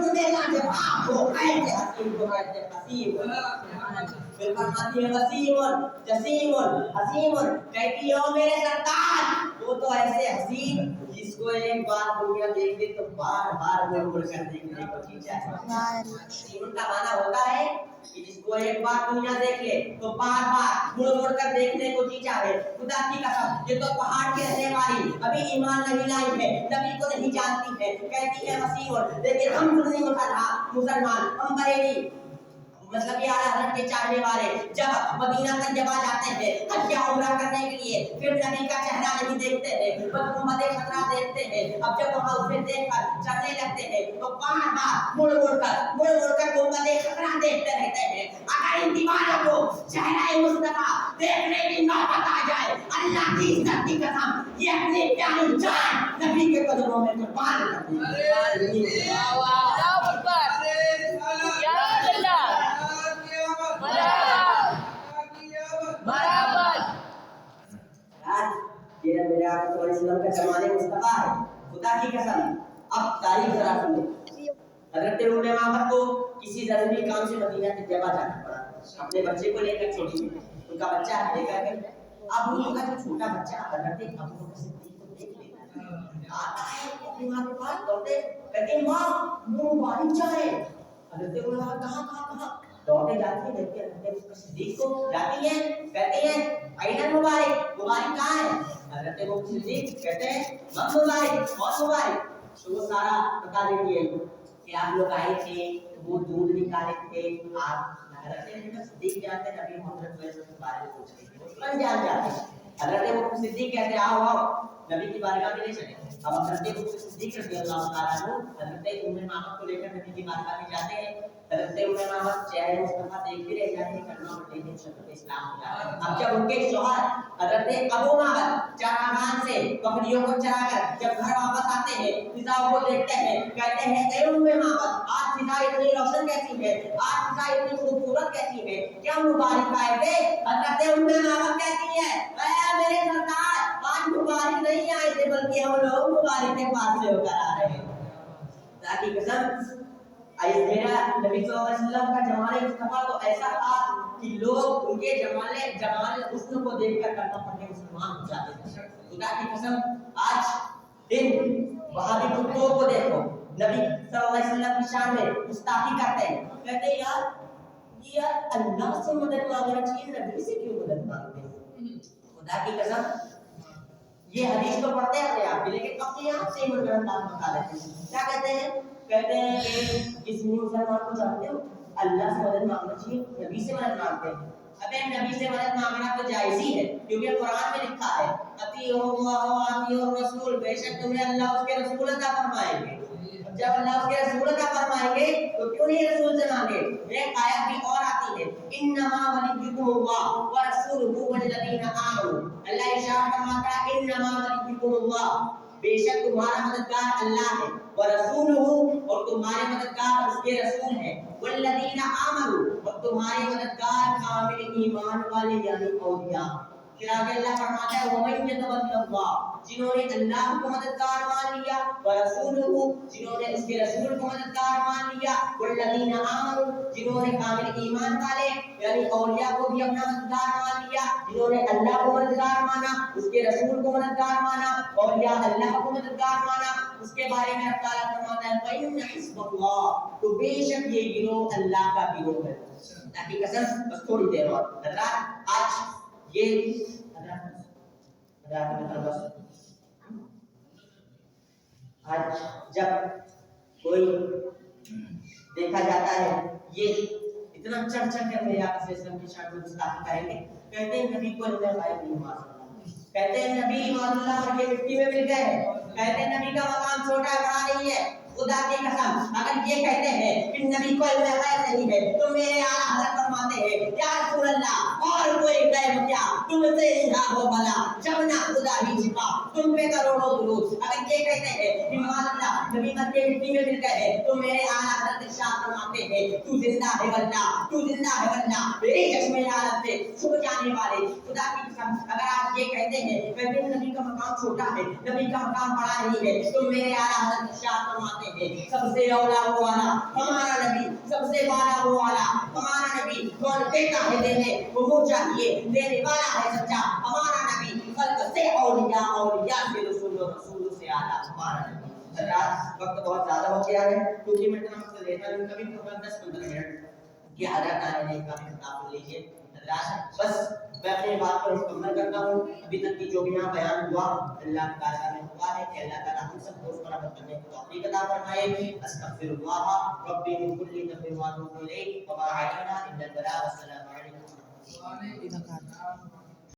تمہیں لاجواب ہو ایسے حسین کو کہتے ہیں حسین پھر فرماتی ہے وسیم جسیم حسیم کہتی ہو میرے سرکار وہ تو ایسے حسین جس کو ایک بار دنیا دیکھ لے تو بار بار مڑ مڑ کر دیکھنے کو جی چاہے حسین کا معنی ہوتا ہے کہ جس کو ایک بار دنیا دیکھ لے تو بار بار مڑ مڑ کر دیکھنے کو جی چاہے خدا کی قسم یہ تو پہاڑ کے رہنے والی ابھی ایمان نہیں لائی ہے نبی کو نہیں جانتی ہے کہتی ہے وسیم لیکن ہم سنی مسلمان ہم بریلی مطلب یہ اعلیٰ حضرت کے چاہنے والے جب مدینہ تک جب آ جاتے ہیں حج یا عمرہ کرنے کے لیے پھر نبی کا چہرہ نہیں دیکھتے ہیں بس امت خطرہ دیکھتے ہیں اب جب وہاں اسے دیکھ کر چلنے لگتے ہیں تو بار بار مڑ مڑ کر امت خطرہ دیکھتے رہتے ہیں اگر ان دیواروں کو چہرہ مصطفیٰ دیکھنے کی نوبت آ جائے اللہ کی عزت کی قسم یہ اپنی پیاری جان نبی کے قدموں میں قربان کر دیں یہ میرے آقا صلی اللہ علیہ وسلم کا زمانے مصطفیٰ ہے خدا کی قسم اب تاریخ ذرا سنو حضرت ام امامہ کو کسی ضروری کام سے مدینہ سے جبا جانا پڑا اپنے بچے کو لے کر چھوٹی ان کا بچہ لے کر کے اب ان کا جو چھوٹا بچہ حضرت ابو بکر صدیق کو دیکھ لیتا ہے آتا ہے اپنی ماں کے پاس دوڑتے کہتے ہیں ماں وہ مبارک چاہے حضرت ام امامہ کہاں دوڑتے جاتی ہیں دیکھتے حضرت ابو بکر صدیق کو جاتی ہیں کہتے ہیں اینل مبارک کہاں ہے حضرت ابو بکر صدیق کہتے ہیں مبارک بہت مبارک تو وہ سارا بتا دیتی ہے کہ آپ لوگ آئے تھے وہ دودھ نکالے تھے آپ حضرت ابو بکر صدیق جانتے ہیں نبی محمد صلی اللہ علیہ وسلم کے بارے میں پوچھتے ہیں جان جاتے ہیں حضرت ابو بکر صدیق کہتے ہیں آؤ نبی کی بارگاہ میں لے چلے اب حضرت ابو بکر صدیق رضی اللہ تعالیٰ عنہ حضرت ام امامہ کو لے کر نبی کی بارگاہ میں جاتے ہیں حضرت ام امامہ چہرے مصطفیٰ دیکھتے رہ جاتے ہیں کلمہ پڑھتے ہیں شریعت اسلام ہو جاتا ہے اب جب ان کے شوہر حضرت ابو معبد چراغان سے بکریوں کو چرا کر جب گھر واپس آتے ہیں فضا کو دیکھتے ہیں کہتے ہیں اے ام معبد آج فضا اتنی روشن کیسی ہے آج فضا اتنی خوبصورت کیسی ہے کیا مبارک آئے تھے حضرت ام معبد کہتی ہے اے میرے سرکار آج مبارک نہیں آئے تھے بلکہ ہم لوگ مبارک کے پاس سے ہو کر آ رہے ہیں ذاتی قسم میرا نبی صلی اللہ علیہ وسلم کا جمال مصطفیٰ تو ایسا تھا کہ لوگ ان کے جمال حسن کو دیکھ کر کلمہ پڑھ کے مسلمان ہو جاتے تھے خدا کی قسم آج دن وہابی کتوں کو دیکھو نبی صلی اللہ علیہ وسلم کی شان میں گستاخی کرتے ہیں کہتے ہیں یار اللہ سے مدد مانگنا چاہیے نبی سے کیوں مدد مانگتے ہیں خدا کی قسم یہ حدیث تو پڑھتے ہیں آپ لیکن اپنے آپ سے مدد بتا دیتے ہیں کیا کہتے ہیں کہ اس مسلمان کو جانتے ہو اللہ سے مدد مانگنا چاہیے نبی سے مدد مانگتے ہیں ابے نبی سے مدد مانگنا تو جائز ہی ہے کیونکہ قرآن میں لکھا ہے اطیعوا اللہ و اطیعوا الرسول بے شک تمہیں اللہ اس کے رسول عطا فرمائیں گے جب اللہ اس کے رسول عطا فرمائیں گے تو کیوں نہیں رسول سے مانگے ایک آیت بھی اور آتی ہے انما ولیکم اللہ ورسولہ والذین آمنوا اللہ ارشاد فرماتا ہے انما ولیکم اللہ بے شک تمہارا مددگار اللہ ہے ورسولہ اور تمہارے مددگار اس کے رسول ہیں والذین آمنوا اور تمہارے مددگار کامل ایمان والے یعنی اولیاء پھر آگے اللہ فرماتا ہے وَمَن يَتَوَلَّ اللَّهَ جنہوں نے اللہ کو مددگار مان لیا وَرَسُولُهُ جنہوں نے اس کے رسول کو مددگار مان لیا وَالَّذِينَ آمَنُوا جنہوں نے کامل ایمان والے یعنی اولیاء کو بھی اپنا مددگار مان لیا جنہوں نے اللہ کو مددگار مانا اس کے رسول کو مددگار مانا اولیاء اللہ کو مددگار مانا اس کے بارے میں اللہ تعالیٰ فرماتا ہے فَإِنَّ حِزْبَ اللَّهِ تو بے شک یہ گروہ اللہ کا گروہ ہے تاکہ قسم بس تھوڑی دیر اور حضرات آج یہ آج جب کوئی دیکھا جاتا ہے یہ اتنا چڑھ چڑھ کر میرے آقا صلی اللہ علیہ وسلم کی شان میں گستاخی کریں گے کہتے ہیں نبی کو اللہ غائب نہیں ہوا کہتے ہیں نبی اللہ کے مٹی میں مل گئے کہتے ہیں نبی کا مقام چھوٹا بڑا نہیں ہے خدا کی قسم اگر یہ کہتے ہیں کہ نبی کو علم غیب نہیں ہے تو میرے اعلیٰ حضرت فرماتے ہیں یا رسول اللہ اور کوئی غیب کیا تم سے اظہار ہو بھلا جب نہ خدا ہی چھپا تم پہ کروڑوں درود اگر یہ کہتے ہیں کہ مان اللہ نبی کے مٹی میں مل گئے تو میرے اعلیٰ حضرت ارشاد فرماتے ہیں تو زندہ ہے واللہ تو زندہ ہے واللہ میری چشمے عالم سے چھپ جانے والے خدا کی قسم اگر آپ یہ کہتے ہیں کہ نبی کا مقام چھوٹا ہے نبی کا مقام بڑا نہیں ہے تو میرے اعلیٰ حضرت ارشاد فرماتے ہیں سب سے اولا والا ہمارا نبی سب سے والا والا ہمارا نبی کون دیتا ہے دینے وہ منہ چاہیے دینے والا ہے سچا ہمارا نبی خلق سے اولیاء سے رسول سے اعلیٰ ہمارا نبی حضرات وقت بہت زیادہ ہو گیا ہے کیونکہ میں اتنا وقت لیتا ہوں کبھی 10-15 منٹ کی عادت آنے کا خطاب لیجیے حضرات بس میں اپنی بات کو مکمل کرتا ہوں ابھی تک کی جو بھی یہاں بیان ہوا اللہ تعالیٰ نے دعا ہے کہ اللہ تعالیٰ ہم سب کو اس پر عمل کرنے کی توفیق عطا فرمائے استغفر اللہ ربی من کل ذنب واتوب الیہ وما علینا الا البلاغ والسلام علیکم